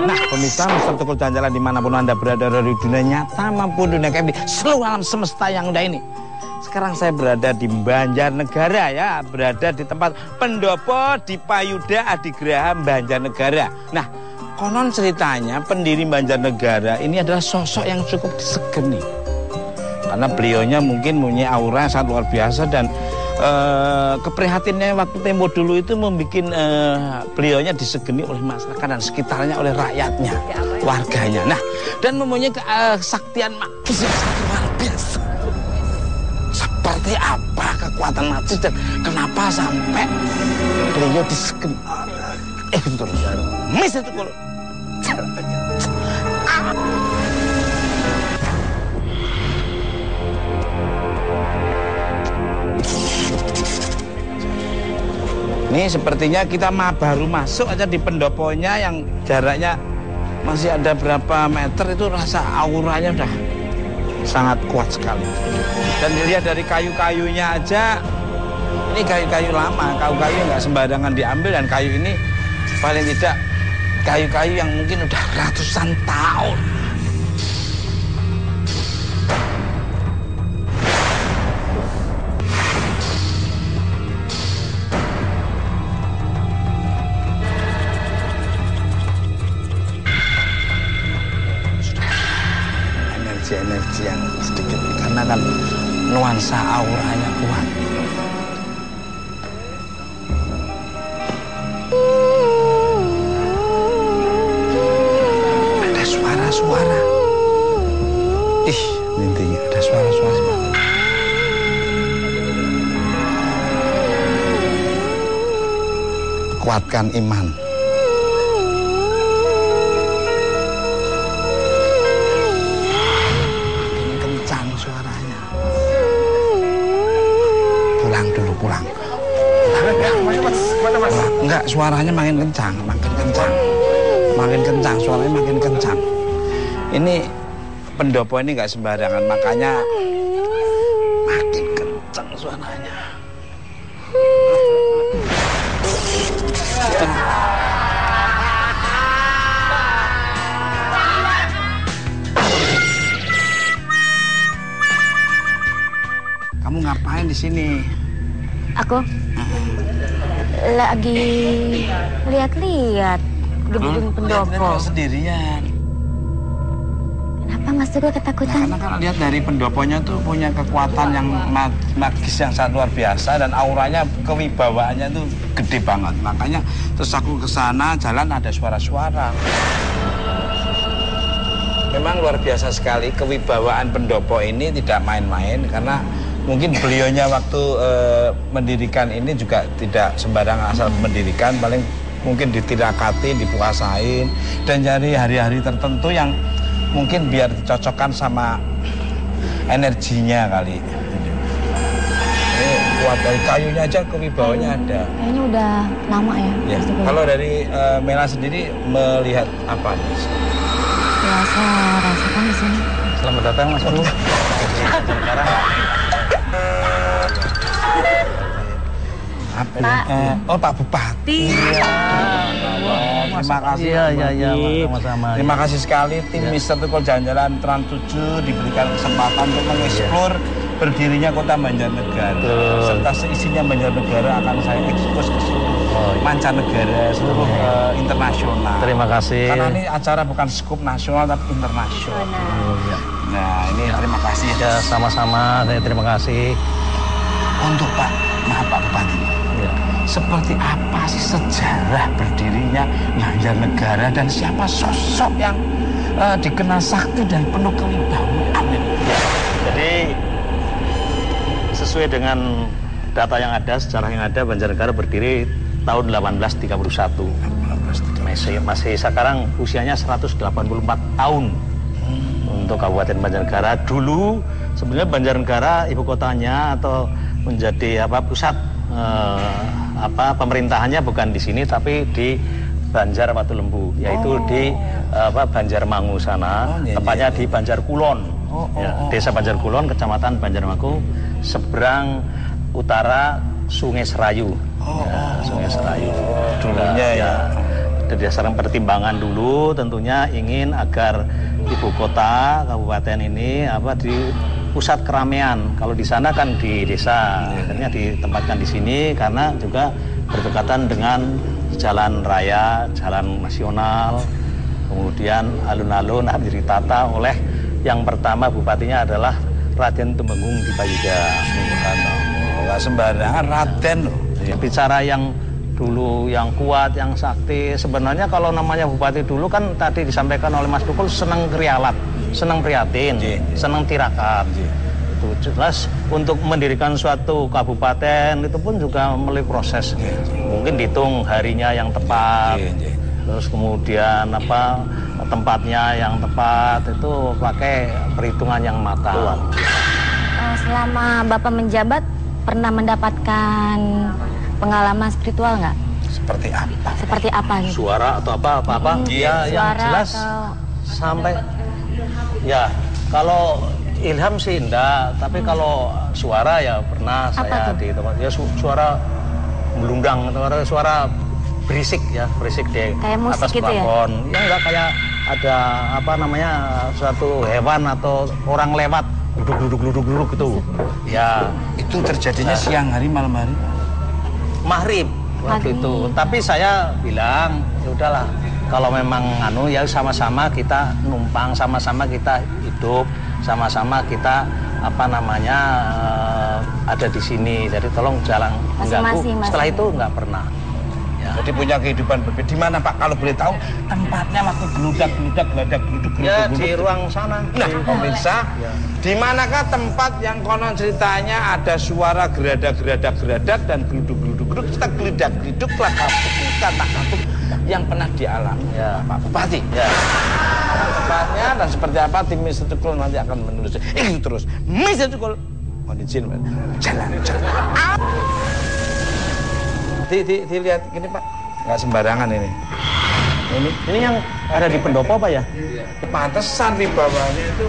Nah, pemirsa Mister Tukul Jalan-Jalan dimanapun Anda berada dari dunia nyata maupun dunia KMB, seluruh alam semesta yang ada ini. Sekarang saya berada di Banjarnegara ya, berada di tempat pendopo di Payuda Adigraha Banjarnegara. Nah, konon ceritanya pendiri Banjarnegara ini adalah sosok yang cukup disegeni. Karena beliaunya mungkin punya aura yang sangat luar biasa dan keprihatinnya waktu tempo dulu itu membuat beliaunya disegeni oleh masyarakat dan sekitarnya, oleh rakyatnya, warganya. Nah, dan mempunyai kesaktian magis yang sangat luar biasa. Seperti apa kekuatan magis dan kenapa sampai beliau disegeni? Betul, Mister Tukul. Ini sepertinya kita baru masuk aja di pendoponya yang jaraknya masih ada berapa meter, itu rasa auranya udah sangat kuat sekali. Dan dilihat dari kayu-kayunya aja, ini kayu-kayu lama, kayu-kayu nggak sembarangan diambil, dan kayu ini paling tidak kayu-kayu yang mungkin udah ratusan tahun. Energi yang sedikit karena kan nuansa auranya kuat. Ada suara-suara. Intinya ada suara-suara. Kuatkan iman. Pulang. Enggak, suaranya makin kencang, suaranya makin kencang. Ini pendopo ini enggak sembarangan, makanya makin kencang suaranya. Kamu ngapain di sini? Aku lagi lihat-lihat gedung pendopo. Sendirian. Kenapa Mas Tukul ketakutan? Nah, karena kalau lihat dari pendoponya tuh punya kekuatan yang magis yang sangat luar biasa dan auranya, kewibawaannya tuh gede banget. Makanya terus aku ke sana, jalan ada suara-suara. Memang luar biasa sekali kewibawaan pendopo ini, tidak main-main karena mungkin beliaunya waktu mendirikan ini juga tidak sembarangan asal mendirikan, paling mungkin ditirakati, dipuasain, dan dari hari-hari tertentu yang mungkin biar dicocokkan sama energinya kali. Ini kuat, dari kayunya aja kewibawanya ada. Kayaknya udah lama ya. Ya. Kalau dari Mela sendiri melihat apa nih? Ya, saya rasakan di sini. Selamat datang Mas Ulu. Sekarang. Pak Bupati. Terima kasih. Sama-sama. Terima kasih sekali tim Mister Tukul Jalan-Jalan Trans 7 diberikan kesempatan untuk mengeksplor berdirinya kota Banjarnegara. Serta seisinya Banjarnegara akan saya ekspos ke seluruh mancanegara, seluruh internasional. Terima kasih. Karena ini acara bukan skup nasional tapi internasional. Nah, ini terima kasih. Ya, sama-sama. Saya terima kasih. Untuk Pak Bupati, seperti apa sih sejarah berdirinya Banjarnegara dan siapa sosok yang dikenal sakti dan penuh kewibawaan? Jadi sesuai dengan data yang ada, sejarah yang ada, Banjarnegara berdiri tahun 1831. Masih sekarang usianya 184 tahun. Untuk Kabupaten Banjarnegara dulu sebenarnya Banjarnegara ibu kotanya atau menjadi pusat pemerintahannya bukan di sini tapi di Banjar Watulembu, yaitu di Banjarmangu sana, tepatnya di Banjar Kulon. Desa Banjar Kulon, Kecamatan Banjarmangu, seberang utara Sungai Serayu. Sungai Serayu. Dulunya ya. berdasarkan pertimbangan dulu tentunya ingin agar ibu kota kabupaten ini di pusat keramaian. Kalau di sana kan di desa, akhirnya ditempatkan di sini karena juga berdekatan dengan jalan raya, jalan nasional, kemudian alun-alun harus ditata oleh yang pertama bupatinya adalah Raden Temenggung di Bayuda. Nggak sembarangan Raden loh. Bicara yang dulu yang kuat, yang sakti. Sebenarnya kalau namanya bupati dulu kan tadi disampaikan oleh Mas Tukul senang krialat, senang prihatin, senang tirakat. Itu jelas untuk mendirikan suatu kabupaten itu pun juga melalui proses. Mungkin dihitung harinya yang tepat. Terus kemudian tempatnya yang tepat itu pakai perhitungan yang matang. Selama Bapak menjabat pernah mendapatkan pengalaman spiritual nggak? Seperti apa? Seperti apa gitu? Suara atau apa? Ya, yang jelas sampai ya kalau ilham sih enggak, tapi kalau suara ya pernah saya di tempat ya suara melundang atau suara berisik di kayak atas gitu plafon. Ya enggak kayak ada suatu hewan atau orang lewat duduk gitu. Ya, itu terjadinya siang hari malam hari. Maghrib waktu itu. Tapi saya bilang, ya udahlah, kalau memang ya sama-sama kita numpang, sama-sama kita hidup, sama-sama kita ada di sini. Jadi tolong jangan mengganggu. Setelah itu nggak pernah. Ya. Jadi punya kehidupan berbeda. Di mana Pak kalau boleh tahu tempatnya waktu geledak di ruang sana. Nah, pemirsa, di manakah tempat yang konon ceritanya ada suara geradak dan geluduk kita geledak-geluduk kata-kata yang pernah dialami Pak Bupati. Ya. Tempatnya dan seperti apa tim Mr. Tukul nanti akan menulis. Itu terus Mr. Tukul mohon izin jalan. Dilihat gini Pak, nggak sembarangan ini. Ini yang ada di pendopo Pak ya? Pantesan di bawahnya itu.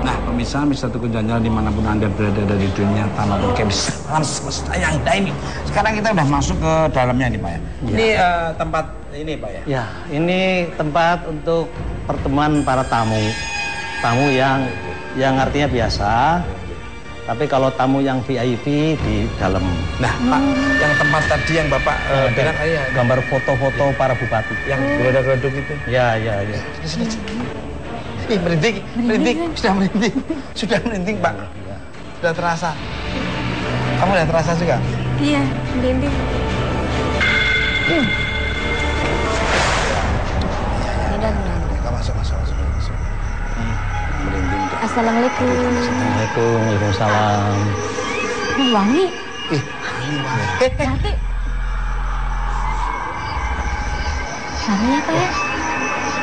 Nah pemirsa, Mr. Tukul Jalan dimanapun Anda berada dari dunia tanah games alam semesta yang ini. Sekarang kita udah masuk ke dalamnya nih Pak ya. Ini tempat ini Pak ya? Ya, ini tempat untuk pertemuan para tamu yang artinya biasa. Tapi kalau tamu yang VIP di dalam. Nah, Pak, yang tempat tadi yang Bapak bilang gambar foto-foto para bupati. Yang geledak-geleduk itu. Ya. Ih, merinding, sudah merinding Pak. Sudah terasa. Kamu udah terasa juga? Iya, merinding. Masuk. Assalamualaikum. Waalaikumsalam. Wangi. Nanti. Wangi apa ya?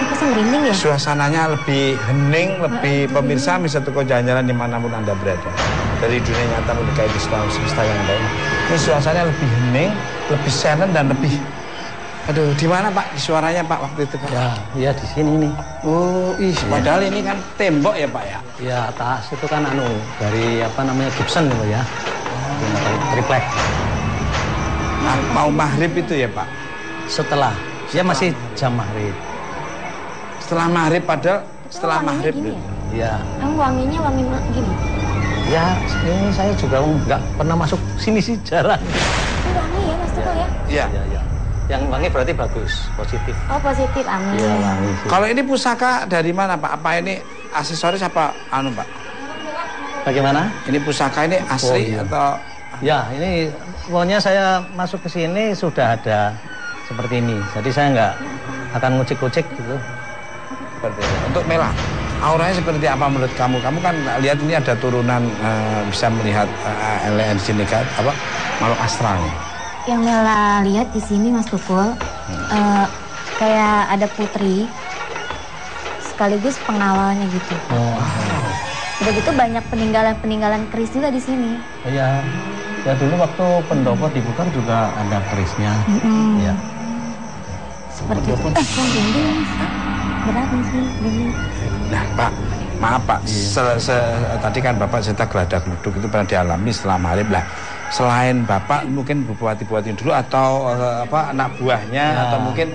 Itu merinding ya? Suasananya lebih hening, lebih pemirsa Mr. Tukul Jalan dimanapun Anda berada. Dari dunia nyata menikahi di semesta yang lain. Ini suasananya lebih hening, lebih silent dan lebih. Aduh, di mana Pak? Suaranya Pak waktu itu Pak? Ya di sini nih. Oh, padahal ini kan tembok ya Pak ya? Ya atas itu kan dari Gibson gitu ya. Triplek. Nah, mau maghrib itu ya Pak? Setelah masih jam maghrib. Setelah maghrib padahal setelah maghrib gitu. Ya. Kamu wanginya wangi gini? Ya, ini saya juga nggak pernah masuk sini sih jarang. Itu wangi ya Mas Tukul ya? Iya. Yang wangi berarti bagus, positif. Oh positif, amin. Iya wangi sih. Kalau ini pusaka dari mana Pak? Apa ini aksesoris apa Pak? Bagaimana? Ini pusaka ini asli atau? Ya ini pokoknya saya masuk ke sini sudah ada seperti ini. Jadi saya nggak akan ngucik-ngucik gitu. Seperti itu. Untuk Mela, auranya seperti apa menurut kamu? Kamu kan lihat ini ada turunan bisa melihat energi negatif makhluk astralnya. Yang Mela lihat di sini Mas Tukul, kayak ada putri, sekaligus pengawalnya gitu. Udah gitu banyak peninggalan keris juga di sini. Iya, ya dulu waktu pendopo dibuka juga ada kerisnya. Ya. Seperti itu. Yang dinding, berat di sini, dinding. Nah Pak, maaf Pak, tadi kan Bapak cerita geladak gluduk itu pernah dialami setelah maghrib lah. Selain Bapak mungkin bupati-bupati dulu atau anak buahnya atau mungkin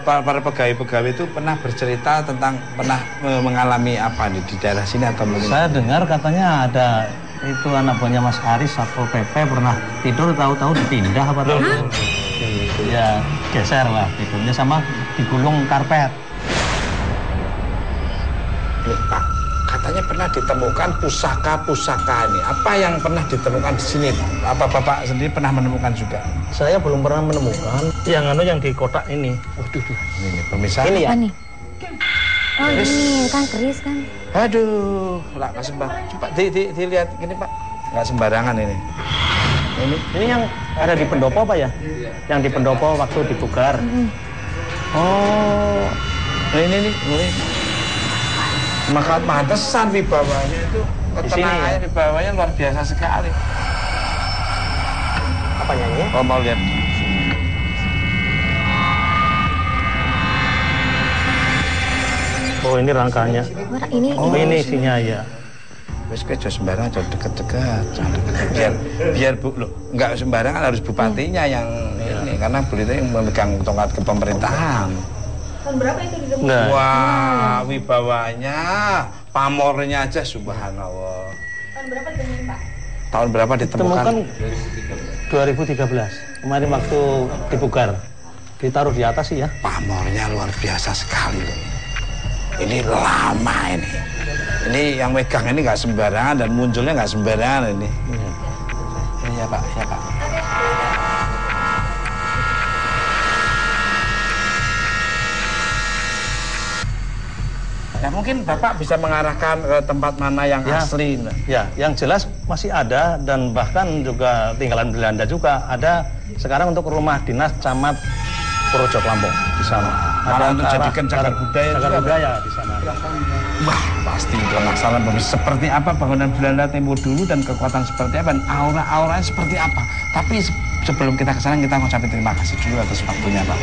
para pegawai-pegawai itu pernah bercerita tentang pernah mengalami apa nih di daerah sini atau mungkin? Saya dengar katanya ada itu anak buahnya Mas Haris atau Pepe pernah tidur tahu-tahu dipindah apa tahu? Ya geser lah tidurnya sama digulung karpet. Pak, katanya pernah ditemukan pusaka-pusaka ini. Apa yang pernah ditemukan di sini? Apa Bapak sendiri pernah menemukan juga? Saya belum pernah menemukan. Yang di kotak ini. Waduh, Ini pemirsa. Ini ya? Apa nih? Oh ini kan keris kan. Aduh, nggak sembarangan. Coba dilihat gini Pak, nggak sembarangan ini. Ini yang ada di pendopo Pak ya? Yang di pendopo waktu dipugar. Oh, ini. Maka pantesan wibawanya itu ketenangannya ya? wibawanya luar biasa sekali. Apa nyanyi? Oh mau lihat. Oh ini rangkanya. Ini Ini isinya ya. Wes kejo sembarangan, jangan deket-deket, biar bu loh, nggak sembarangan harus bupatinya yang ini karena beliau yang memegang tongkat kepemerintahan. tahun berapa itu ditemukan? Nah. Wah, wibawanya, pamornya aja subhanallah. Tahun berapa ditemukan Pak? Tahun berapa ditemukan? 2013. Kemarin waktu dipugar. Ditaruh di atas sih ya. Pamornya luar biasa sekali loh. Ini lama ini. Ini yang megang ini nggak sembarangan dan munculnya nggak sembarangan ini. Iya Pak, ya Pak. Ya mungkin Bapak bisa mengarahkan ke tempat mana yang asli. Ya, yang jelas masih ada dan bahkan juga tinggalan Belanda juga ada sekarang untuk rumah dinas camat Projok Lampung di sana. Ada untuk jadikan cagar budaya. Cagar budaya di sana. Wah, pasti itu masalah seperti apa bangunan Belanda tempo dulu dan kekuatan seperti apa dan aura-auranya seperti apa. Tapi sebelum kita ke sana kita ngucapin terima kasih dulu atas waktunya Pak.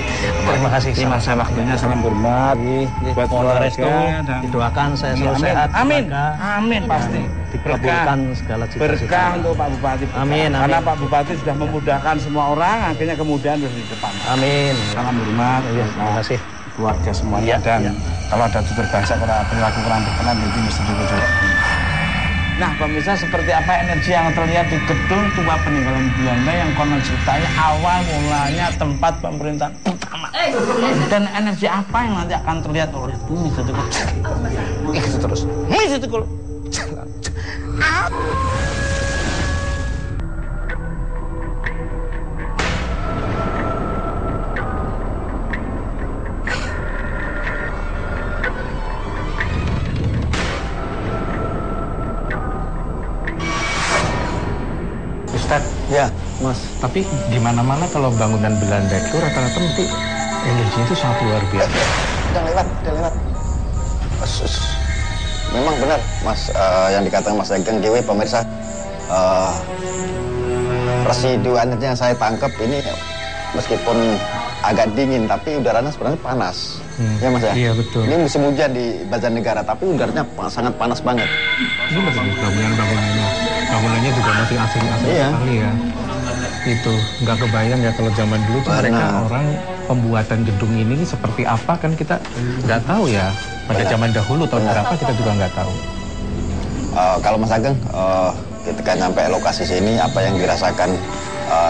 Terima kasih. Terima kasih waktunya, salam hormat buat keluarga dan didoakan saya selalu sehat. Amin. Amin pasti. Dikabulkan segala cita-cita. Berkah untuk Pak Bupati. Amin. Karena Pak Bupati sudah memudahkan semua orang, akhirnya kemudian di depan. Amin. Salam hormat. Ya, terima kasih. Keluarga semuanya dan kalau ada tutur bahasa perilaku kurang berkenan itu mesti dipujuk. Nah pemirsa, seperti apa energi yang terlihat di gedung tua peninggalan Belanda yang konon ceritanya awal mulanya tempat pemerintahan utama. Dan energi apa yang nanti akan terlihat oleh bumi setekul. Itu terus. Bumi setekul. Ya, Mas. Tapi di mana-mana kalau bangunan Belanda itu rata-rata mesti energinya itu sangat luar biasa. Udah lewat. Memang benar, Mas, yang dikatakan Mas Ageng GW, pemirsa. Residu energi yang saya tangkap ini meskipun agak dingin, tapi udaranya sebenarnya panas. Ya Mas ya? Iya betul. Ini musim hujan di Banjarnegara, tapi udaranya sangat panas banget. Ini bagus bangunannya juga masih asli Iya. sekali ya. Itu nggak kebayang ya kalau zaman dulu tuh mereka orang pembuatan gedung ini seperti apa kan kita nggak tahu ya. Pada zaman dahulu tahun berapa kita juga nggak tahu. Kalau Mas Ageng, ketika nyampe lokasi sini, apa yang dirasakan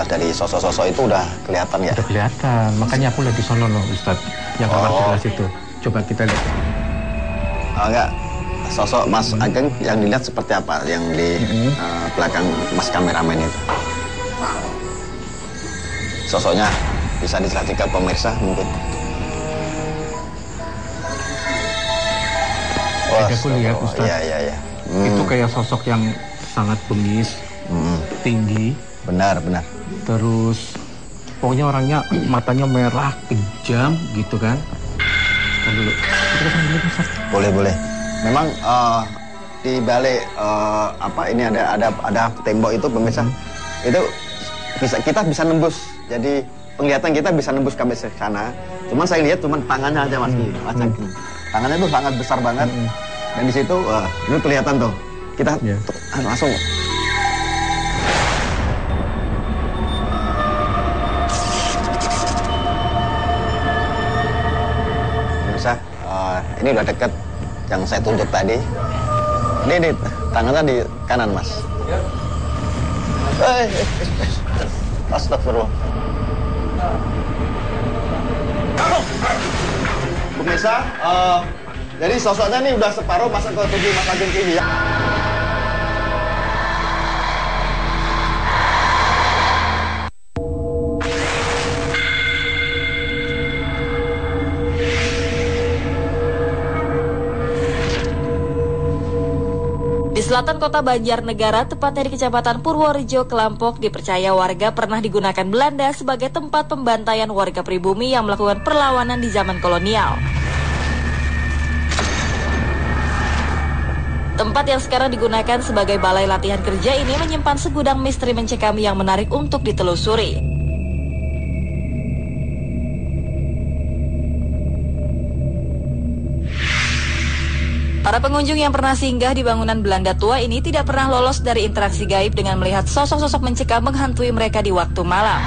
dari sosok-sosok itu udah kelihatan ya? Udah kelihatan, makanya aku lagi sono loh Ustadz, yang kamar sebelah situ. Coba kita lihat. Enggak, sosok Mas Ageng yang dilihat seperti apa yang di belakang Mas kameramen itu? Sosoknya bisa dijelaskan ke pemirsa mungkin? Tadi aku lihat Ustadz, Iya. itu kayak sosok yang sangat bengis, tinggi. Benar. Terus pokoknya orangnya matanya merah, kejam gitu kan. Kan dulu. Boleh. Memang di balik ini ada tembok itu pemirsa. Itu kita bisa nembus. Jadi penglihatan kita bisa nembus sampai sana. Cuman saya lihat tangannya aja Mas. Tangannya itu sangat besar banget. Dan di situ, itu kelihatan tuh. Kita langsung. Bisa, ini udah deket yang saya tunjuk tadi. Ini tangannya di kanan, Mas. Astagfirullah. Pemirsa, jadi sosoknya ini udah separuh masuk ke tubuh Mas Ageng Kiwi ya. Di selatan kota Banjarnegara, tepatnya di Kecamatan Purworejo, Kelampok, dipercaya warga pernah digunakan Belanda sebagai tempat pembantaian warga pribumi yang melakukan perlawanan di zaman kolonial. Tempat yang sekarang digunakan sebagai balai latihan kerja ini menyimpan segudang misteri mencekam yang menarik untuk ditelusuri. Para pengunjung yang pernah singgah di bangunan Belanda tua ini tidak pernah lolos dari interaksi gaib dengan melihat sosok-sosok mencekam menghantui mereka di waktu malam.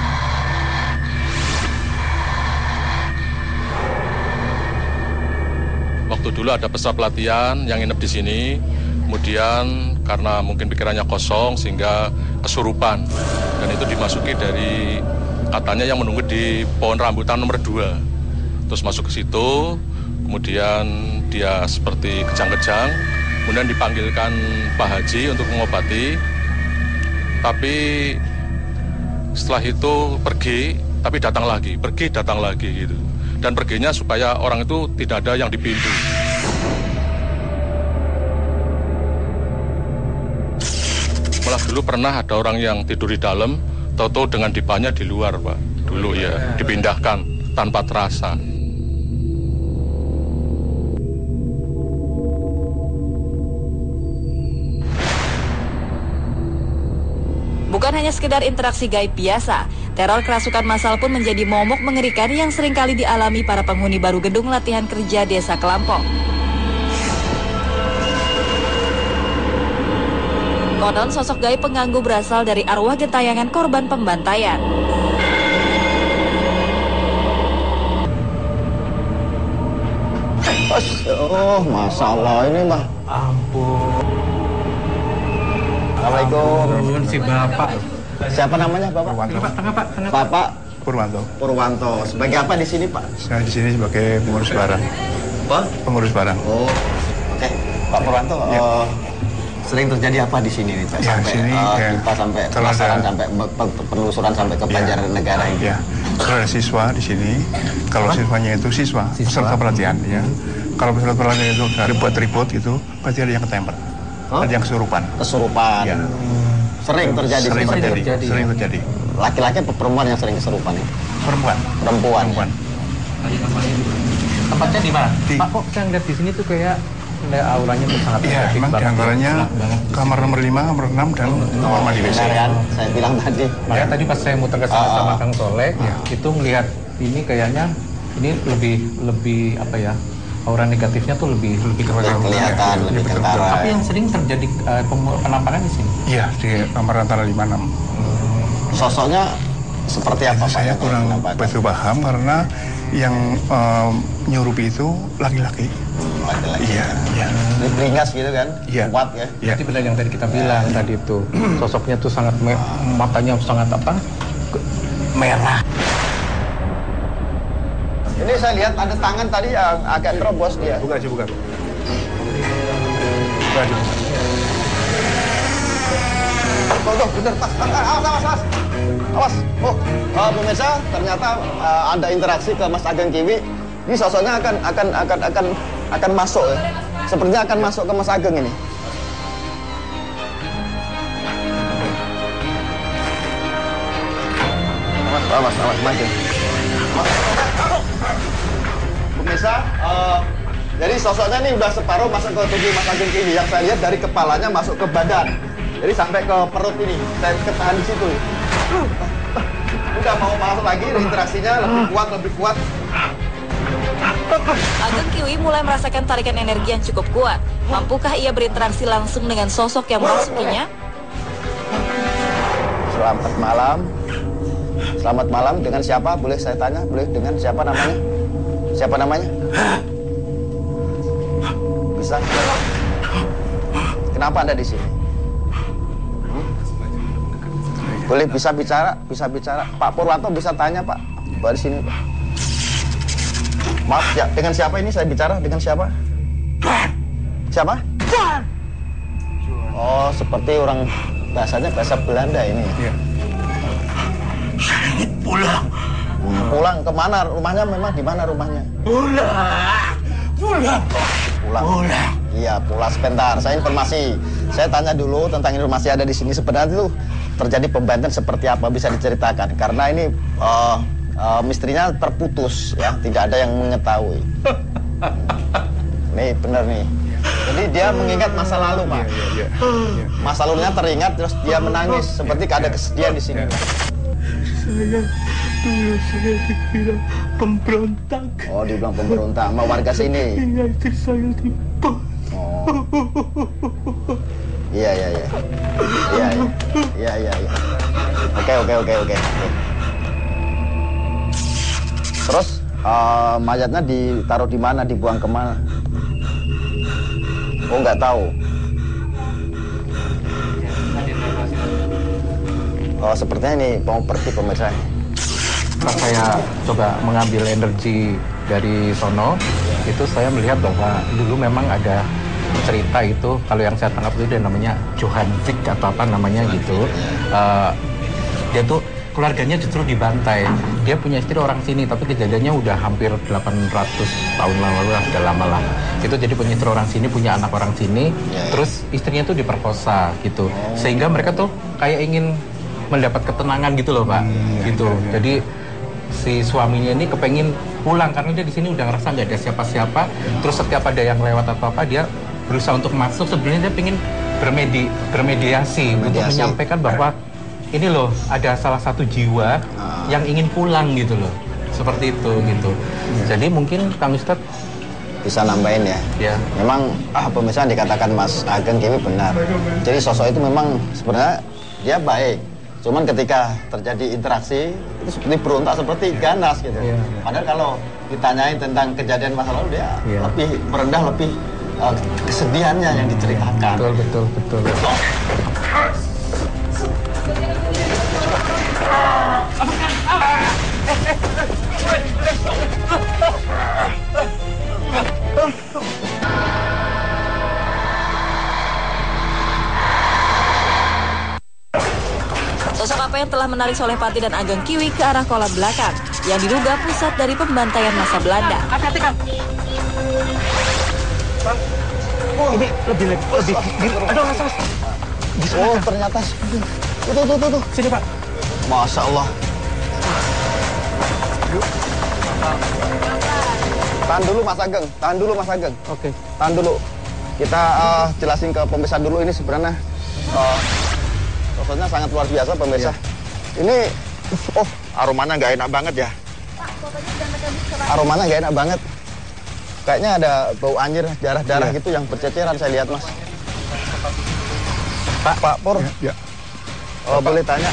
Waktu dulu ada peserta pelatihan yang nginep di sini, kemudian karena mungkin pikirannya kosong sehingga kesurupan. Dan itu dimasuki dari katanya yang menunggu di pohon rambutan nomor 2. Terus masuk ke situ, kemudian dia seperti kejang-kejang, kemudian dipanggilkan Pak Haji untuk mengobati, tapi setelah itu pergi, tapi datang lagi, pergi datang lagi gitu. Dan perginya supaya orang itu tidak ada yang di pintu. Malah dulu pernah ada orang yang tidur di dalam, tahu-tahu dengan dipanya di luar, Pak. Dulu ya, dipindahkan tanpa terasa. Bukan hanya sekedar interaksi gaib biasa, teror kerasukan massal pun menjadi momok mengerikan yang seringkali dialami para penghuni baru gedung latihan kerja Desa Kelampok. Konon sosok gaib pengganggu berasal dari arwah gentayangan korban pembantaian. Oh, masalah ini mah. Ampun. Assalamualaikum. Si Bapak. Siapa namanya Bapak? Bapak Purwanto. Purwanto. Sebagai apa di sini, Pak? Saya di sini sebagai pengurus barang. Apa? Pengurus barang. Oh, oke. Pak Purwanto, sering terjadi apa di sini nih, Pak? Ya, Sampai sini, kita sampai penasaran, sampai penelusuran sampai ke Banjarnegara ini. Ya, kalau ada siswa di sini, kalau siswanya itu siswa peserta pelatihan, ya. Kalau peserta pelatihan itu dari buat ribut itu, pasti ada yang ketemper. Ada yang kesurupan. Kesurupan. Ya. Sering terjadi. Sering terjadi. Laki-laki atau perempuan yang sering kesurupan ini? Perempuan. Tempatnya di mana? Pak, kok saya ngeliat di sini tuh kayak auranya tuh sangat Iya, memang di antaranya kamar nomor 5, nomor 6, dan kamar mandi WC. Kan? Saya bilang tadi. Makanya tadi pas saya muter ke sana sama Kang Soleh, itu melihat ini kayaknya ini lebih apa ya? Aura negatifnya tuh lebih kelihatan, lebih kentara. Tapi yang sering terjadi penampakan di sini. Iya, di kamar antara 5, 6. Sosoknya seperti apa, Pak? Saya kurang betul paham karena yang nyurupi itu laki-laki. Laki-laki. Iya. Ini beringas gitu kan? Iya. Kuat ya? Iya. Jadi benar yang tadi kita bilang tadi itu. Sosoknya tuh sangat matanya sangat apa? Merah. Ini saya lihat ada tangan tadi yang agak nerobos dia. Buka aja. Buka aja. Tuh, bener, pas. Awas. Oh, pemirsa, ternyata ada interaksi ke Mas Ageng Kiwi. Ini sosoknya akan masuk ya. Sepertinya akan masuk ke Mas Ageng ini. Awas, maju. Pemirsa, jadi sosoknya ini udah separuh masuk ke tubuh Mas Ageng Kiwi. Yang saya lihat dari kepalanya masuk ke badan. Jadi sampai ke perut ini. Saya ketahan di situ. Udah mau masuk lagi, interaksinya lebih kuat. Ageng Kiwi mulai merasakan tarikan energi yang cukup kuat. Mampukah ia berinteraksi langsung dengan sosok yang merasukinya? Selamat malam. Selamat malam, dengan siapa? Boleh saya tanya? Boleh, dengan siapa namanya? Siapa namanya? Bisa? Kenapa Anda di sini? Boleh bisa bicara? Bisa bicara. Pak Purwanto bisa tanya, Pak. Di sini, Pak. Maaf, ya, dengan siapa ini saya bicara? Dengan siapa? Siapa? Oh, seperti orang bahasanya bahasa Belanda ini. Iya. Saya pulang. Pulang kemana? Rumahnya memang di mana rumahnya? Pulang. Iya, pulang sebentar. Saya informasi. Saya tanya dulu tentang informasi ada di sini. Sebenarnya itu terjadi pembantaian seperti apa, bisa diceritakan? Karena ini misterinya terputus, ya, tidak ada yang mengetahui. Nih, benar nih. Jadi dia mengingat masa lalu, Pak. Iya. Masa lalunya teringat, terus dia menangis, seperti ada kesedihan di sini. Saya dibilang pemberontak. Oh, dibilang pemberontak sama warga sini. Iya, istri saya dibom. Oh. Iya. Oke. Terus mayatnya ditaruh di mana, dibuang kemana? Oh, nggak tahu. Oh, sepertinya ini mau pergi pemirsa. Pas saya coba mengambil energi dari sono, itu saya melihat bahwa dulu memang ada cerita itu, kalau yang saya tangkap itu dia namanya Johan Vick atau apa namanya gitu. Dia tuh keluarganya justru dibantai. Dia punya istri orang sini, tapi kejadiannya udah hampir 800 tahun lalu lah, sudah lama lah. Itu jadi punya istri orang sini, punya anak orang sini, terus istrinya tuh diperkosa gitu. Sehingga mereka tuh kayak ingin mendapat ketenangan gitu loh, Pak. Gitu. Jadi si suaminya ini kepengen pulang karena dia di sini udah ngerasa nggak ada siapa-siapa. Terus setiap ada yang lewat atau apa, dia berusaha untuk masuk. Sebenarnya dia pengen bermediasi untuk menyampaikan bahwa ini loh ada salah satu jiwa yang ingin pulang gitu loh, seperti itu gitu. Jadi mungkin Kang Ustadz bisa nambahin ya. Ya. Memang pemirsa dikatakan Mas Ageng Kiwi benar. Jadi sosok itu memang sebenarnya dia baik. Cuman ketika terjadi interaksi itu seperti berontak, seperti ganas gitu. Padahal kalau ditanyain tentang kejadian masa lalu dia lebih merendah, lebih kesedihannya yang diceritakan. Betul. Sosok apa yang telah menarik Solehpati dan Ageng Kiwi ke arah kolam belakang yang diduga pusat dari pembantaian masa Belanda? Hati-hati, Kang. Oh, ini lebih. Aduh, mas. Oh, ternyata tuh. Sini, Pak. Masya Allah. Tahan dulu Mas Ageng. Oke. Tahan dulu. Kita jelasin ke pemirsa dulu ini sebenarnya sosoknya sangat luar biasa pemirsa. Ini aromanya nggak enak banget ya. Aromanya nggak enak banget. Kayaknya ada bau anjir, darah-darah gitu yang berceceran saya lihat, Mas. Pak Pur. Ya. Boleh tanya?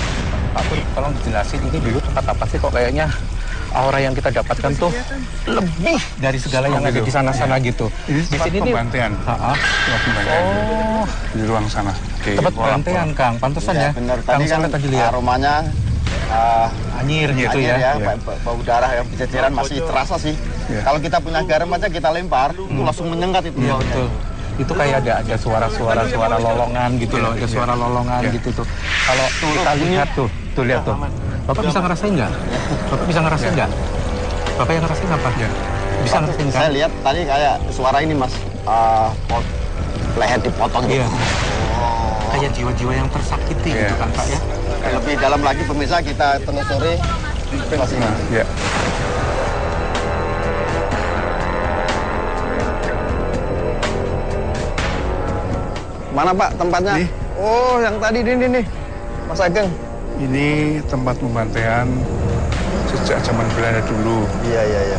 Pak Pur, tolong dijelasin ini dulu tempat apa sih kok kayaknya aura yang kita dapatkan tuh lebih dari segala yang ada di sana-sana gitu. Ini Di tempat sini pembantaian. Tempat pembantaian. Di ruang sana. Tempat pembantaian, Kang. Pantesan ya. Benar. Kang Tadi kan tadi lihat aromanya anyir gitu ya. Bau darah yang berceceran masih terasa sih. Kalau kita punya garam aja kita lempar, itu langsung menyengat itu. Iya, betul. Itu kayak ada suara lolongan gitu loh, ada suara lolongan gitu tuh. Kalau kita lihat tuh lihat tuh. Bapak bisa ngerasain nggak? Bapak yang ngerasain apa? Bisa ngerasain kan? Saya lihat tadi kayak suara ini Mas, leher dipotong gitu. Iya. Kayak jiwa-jiwa yang tersakiti gitu kan Pak ya. Lebih dalam lagi pemirsa kita telusuri Mas ini. Ya. Mana Pak tempatnya? Nih. Oh, yang tadi ini nih. Mas Ageng. Ini tempat pembantaian sejak zaman Belanda dulu. Iya.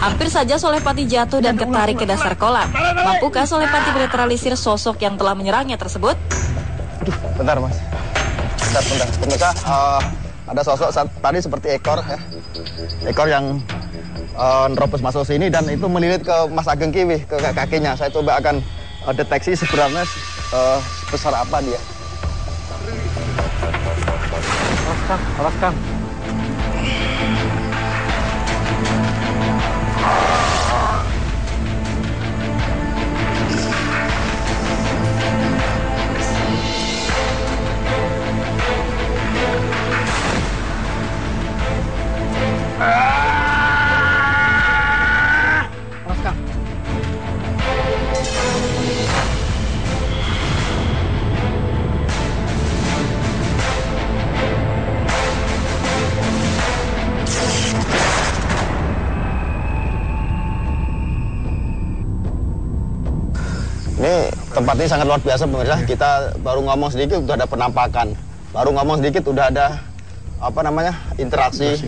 Hampir saja Solepati jatuh dan ketarik ke dasar kolam. Mampukah Solepati menetralisir sosok yang telah menyerangnya tersebut? Bentar mas. Bentar. Pemirsa, ada sosok tadi seperti ekor ya. Ekor yang nerobos masuk sini dan itu melilit ke Mas Ageng Kiwi, ke kakinya. Saya coba akan deteksi sebenarnya sebesar apa dia. Awas Kang. Ini tempat ini sangat luar biasa pemirsa. Kita baru ngomong sedikit udah ada penampakan. Baru ngomong sedikit udah ada interaksi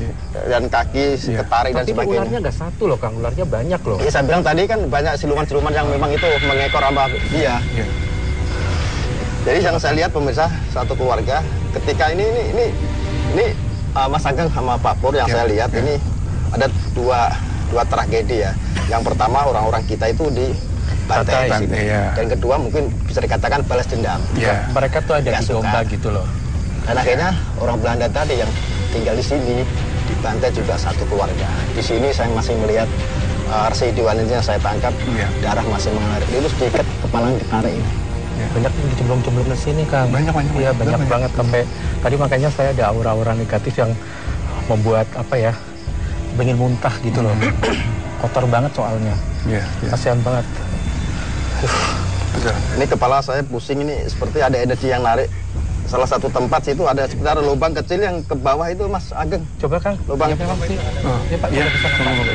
dan kaki ketarik dan sebagainya. Tapi ularnya nggak satu loh Kang, ularnya banyak loh. Iya, saya bilang tadi kan banyak siluman-siluman yang memang itu mengekor sama dia. Jadi yang saya lihat pemirsa, satu keluarga ketika ini Mas Ageng sama Pak Pur yang saya lihat ini ada dua tragedi ya. Yang pertama orang-orang kita itu di bantai di sini. Dan kedua mungkin bisa dikatakan balas dendam. Mereka tuh ada di domba gitu loh. Dan akhirnya orang Belanda tadi yang tinggal di sini dibantai juga satu keluarga. Di sini saya masih melihat residuan yang saya tangkap, darah masih mengalir. Itu sedikit kepala ketarik ini. Banyak yang dicemplung-cemplung ke sini Kang. Banyak banget sampai tadi makanya saya ada aura-aura negatif yang membuat pengen muntah gitu loh. Kotor banget soalnya. Kasihan banget. Ini kepala saya pusing ini seperti ada energi yang narik. Salah satu tempat situ ada sekitar lubang kecil yang ke bawah itu Mas Ageng. Coba Kang. Lubang.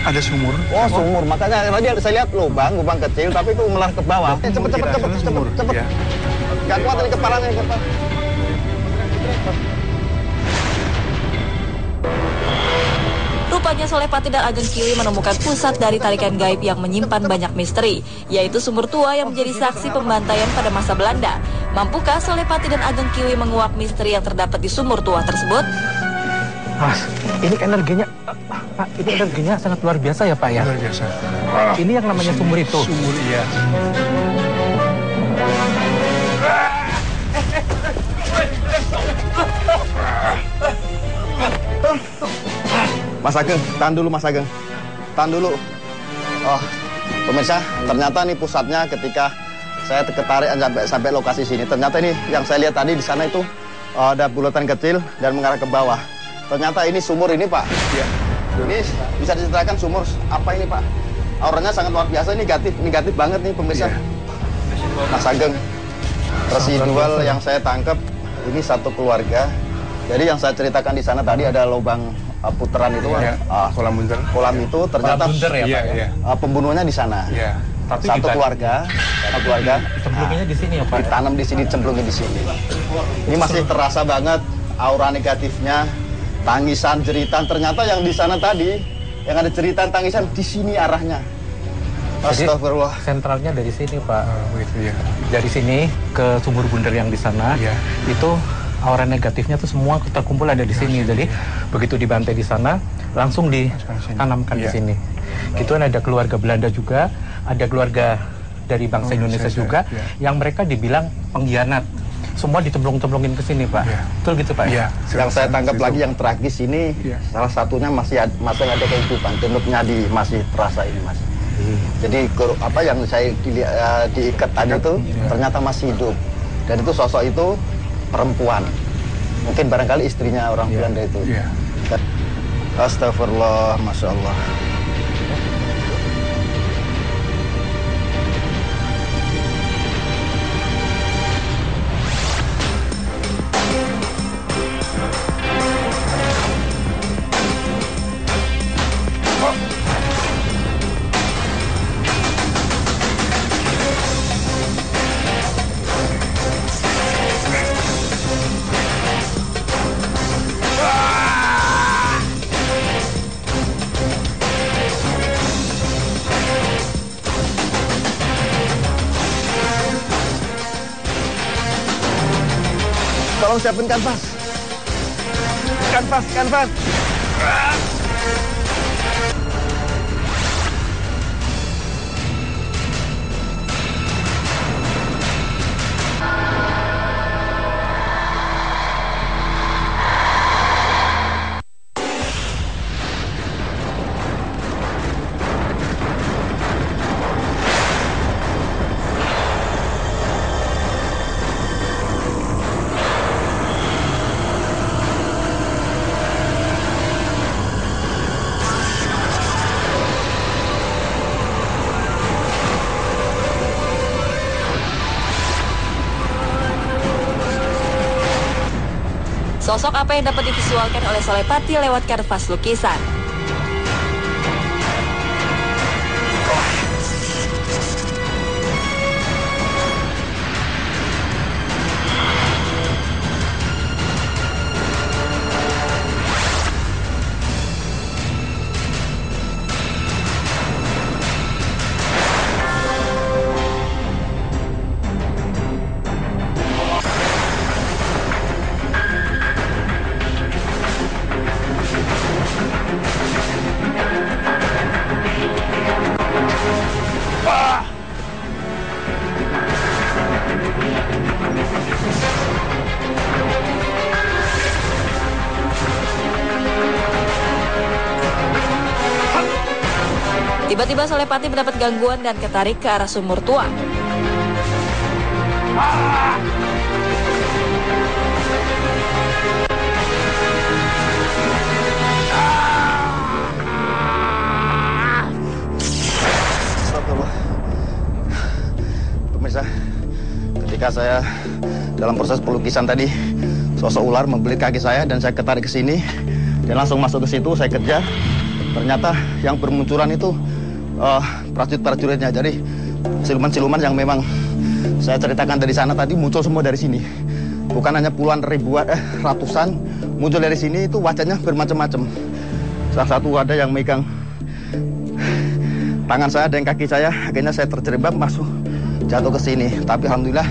Ada sumur. Oh sumur. Makanya tadi saya lihat lubang kecil tapi itu melar ke bawah. Cepet. Gak kuat ini kepalanya. Rupanya Solepati dan Ageng Kiwi menemukan pusat dari tarikan gaib yang menyimpan banyak misteri, yaitu sumur tua yang menjadi saksi pembantaian pada masa Belanda. Mampukah Solepati dan Ageng Kiwi menguak misteri yang terdapat di sumur tua tersebut? Mas, ini energinya, Pak, ini energinya sangat luar biasa ya Pak ya? Luar biasa. Ini yang namanya sumur itu? Sumur, iya. Mas Ageng, tahan dulu Mas Ageng. Tahan dulu. Oh, pemirsa, ternyata nih pusatnya ketika saya ketarik sampai lokasi sini. Ternyata ini yang saya lihat tadi di sana itu ada bulatan kecil dan mengarah ke bawah. Ternyata ini sumur ini Pak. Iya. Ini bisa diceritakan sumur apa ini Pak? Auranya sangat luar biasa, negatif banget nih pemirsa. Mas Ageng, residual yang saya tangkap ini satu keluarga. Jadi yang saya ceritakan di sana tadi ada lubang putaran itu, kolam bunter. Kolam itu ternyata pembunuhnya di sana. Tapi satu keluarga, cemplungnya di sini ya Pak. Ditanam di sini, cemplungnya di sini. Ini masih terasa banget aura negatifnya, tangisan, jeritan. Ternyata yang di sana tadi, yang ada jeritan, tangisan di sini arahnya. Astagfirullah. Sentralnya dari sini Pak. Dari sini ke sumur bundar yang di sana, itu aura negatifnya tuh semua terkumpul ada di sini. Jadi begitu dibantai di sana, langsung ditanamkan di sini. Gitu kan ada keluarga Belanda juga, ada keluarga dari bangsa Indonesia juga, yang mereka dibilang pengkhianat. Semua dicemplung-cemplungin ke sini Pak. Betul gitu Pak? Yang saya tangkap lagi yang tragis ini, salah satunya masih ada kehidupan, genuknya masih terasa ini Mas. Jadi apa yang saya diikat tadi itu ternyata masih hidup. Dan itu sosok itu perempuan, mungkin barangkali istrinya orang Belanda itu. Astagfirullah, Masya Allah. Tolong siapin kanvas. Kanvas. Sosok apa yang dapat divisualkan oleh Solepati lewat kanvas lukisan? Tiba-tiba Solepati mendapat gangguan dan ketarik ke arah sumur tua. Pemirsa, ketika saya dalam proses pelukisan tadi, sosok ular membelit kaki saya dan saya ketarik ke sini dan langsung masuk ke situ. Saya kejar. Ternyata yang bermunculan itu prajurit-prajuritnya. Jadi siluman-siluman yang memang saya ceritakan dari sana tadi muncul semua dari sini. Bukan hanya puluhan ribuan, ratusan muncul dari sini. Itu wajahnya bermacam-macam. Salah satu ada yang megang tangan saya dan kaki saya. Akhirnya saya terjerembab masuk jatuh ke sini. Tapi alhamdulillah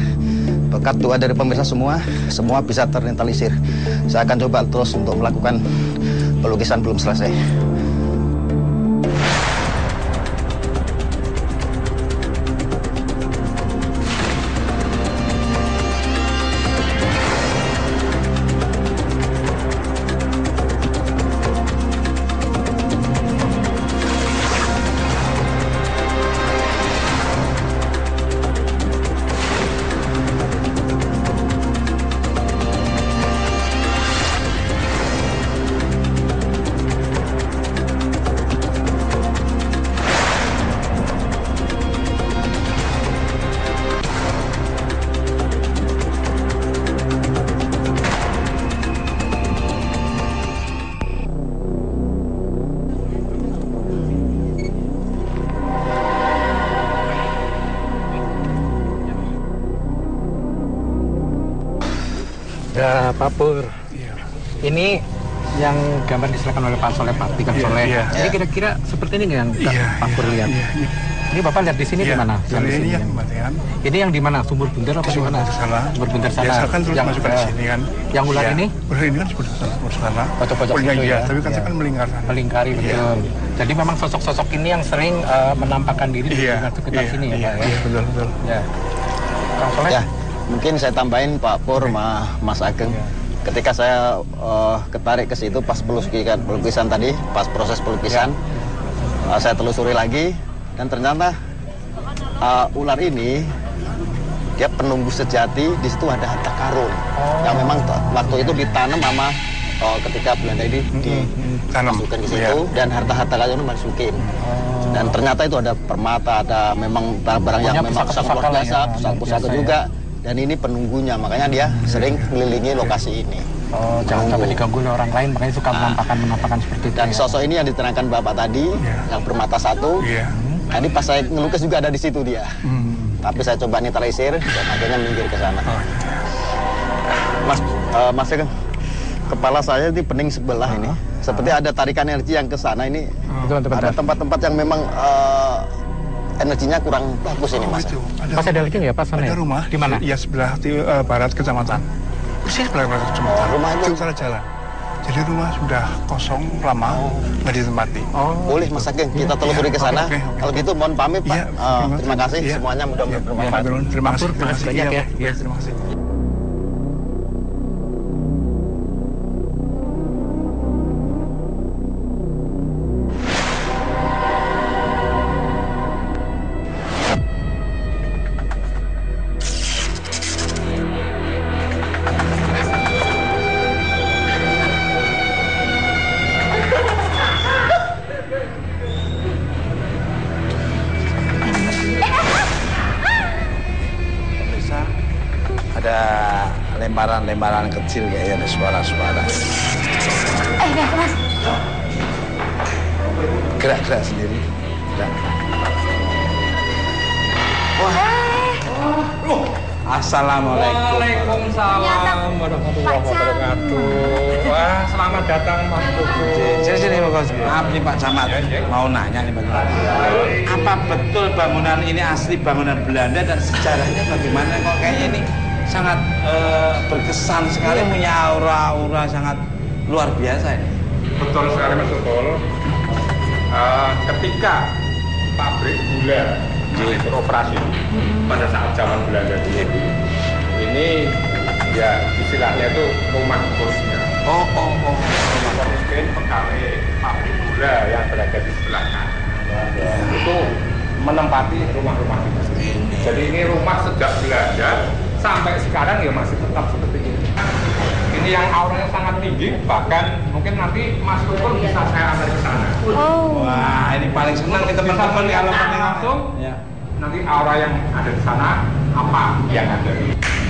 berkat doa dari pemirsa semua bisa ternetralisir. Saya akan coba terus untuk melakukan pelukisan belum selesai. Ya, Pak Pur. Iya. Ini yang gambar diserahkan oleh Pak Solepati kan Soleh. Iya. Jadi kira-kira seperti ini yang Pak Pur lihat. Iya. Ini Bapak lihat di sini di mana? Ini yang kematian. Ini yang di mana? Sumur Bunter apa di mana? Sumur Bunter sana. Biasakan terus masuk ke sini kan. Yang ular ini? Ular ini kan sumur sana. Pojok-pojok itu ya. Tapi kan saya kan melingkar. Melingkari betul. Jadi memang sosok-sosok ini yang sering menampakkan diri di sekitar sini ya, Pak ya. Iya, betul. Ya. Kang Soleh? Ya, mungkin saya tambahin Pak Pur, Mas Ageng. Ketika saya ketarik ke situ pas pelukisan tadi, pas proses pelukisan, saya telusuri lagi dan ternyata ular ini dia penunggu sejati. Di situ ada harta karun yang memang waktu itu ditanam sama ketika Belanda ini dimasukkan ke situ dan harta-harta karun dimasukin. Dan ternyata itu ada permata, ada memang barang-barang yang memang sangat luar biasa, pusaka juga. Dan ini penunggunya, makanya dia sering mengelilingi lokasi ini. Oh, jangan sampai diganggu oleh orang lain, makanya suka menampakkan seperti itu. Dan sosok ini yang diterangkan Bapak tadi, yang bermata satu. Tadi pas saya ngelukis juga ada di situ dia. Tapi saya coba netralisir dan akhirnya minggir ke sana. Mas Ageng, kepala saya di pening sebelah ini. Seperti ada tarikan energi yang ke sana ini. Ada tempat-tempat yang memang energinya kurang bagus ini, Mas. Pas ada lagi nggak pas sana? Ada rumah. Di mana? Ya sebelah barat kecamatan. Persis belakang kecamatan. Rumah itu? Salah jalan. Jadi rumah sudah kosong lama, nggak ditempati. Boleh Mas Ageng, kita telusuri ke sana. Oke. Kalau gitu mohon pamit Pak. Iya, Terima kasih iya. semuanya mudah-mudahan bermanfaat. Terima kasih banyak ya. Iya, terima kasih. Bisa ada lemparan-lemparan kecil kayaknya, ada suara-suara. Lihat Mas. Gerak-gerak sendiri. Gerak. Assalamualaikum. Waalaikumsalam warahmatullahi wabarakatuh. Wah, selamat datang Mas Tukul. Sini Mas. Maaf nih Pak Camat, mau nanya nih Pak Camat. Apa betul bangunan ini asli bangunan Belanda dan sejarahnya bagaimana? Kok kayaknya ini sangat berkesan sekali, punya aura-aura sangat luar biasa ini. Betul sekali Mas Tukul. Ketika pabrik gula beroperasi pada saat zaman Belanda dulu, ini ya istilahnya itu rumah bosnya. Mungkin pegawai pabrik gula yang berada di sebelah kanan itu menempati rumah-rumah itu. Jadi ini rumah sejak Belanda sampai sekarang ya masih tetap seperti ini. Ini yang auranya sangat tinggi, bahkan mungkin nanti Mas Tukul bisa saya antar ke sana. Wah, ini paling senang nih teman-teman kalau pengen langsung. Ya. Nanti aura yang ada di sana apa yang ada.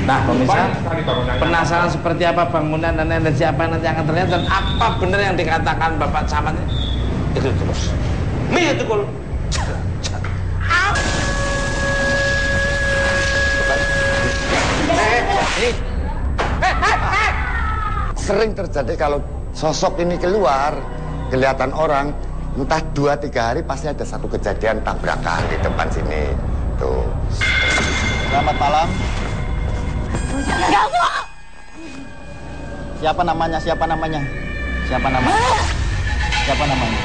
Nah, pemirsa, Sekali bangunannya. penasaran seperti apa bangunan dan energi apa nanti akan terlihat dan apa benar yang dikatakan Bapak Camat itu terus. Mie Tukul. Sering terjadi kalau sosok ini keluar, kelihatan orang, entah 2-3 hari pasti ada satu kejadian tabrakan di depan sini. Tuh. Selamat malam. Siapa namanya? Siapa namanya? Siapa namanya? Siapa namanya?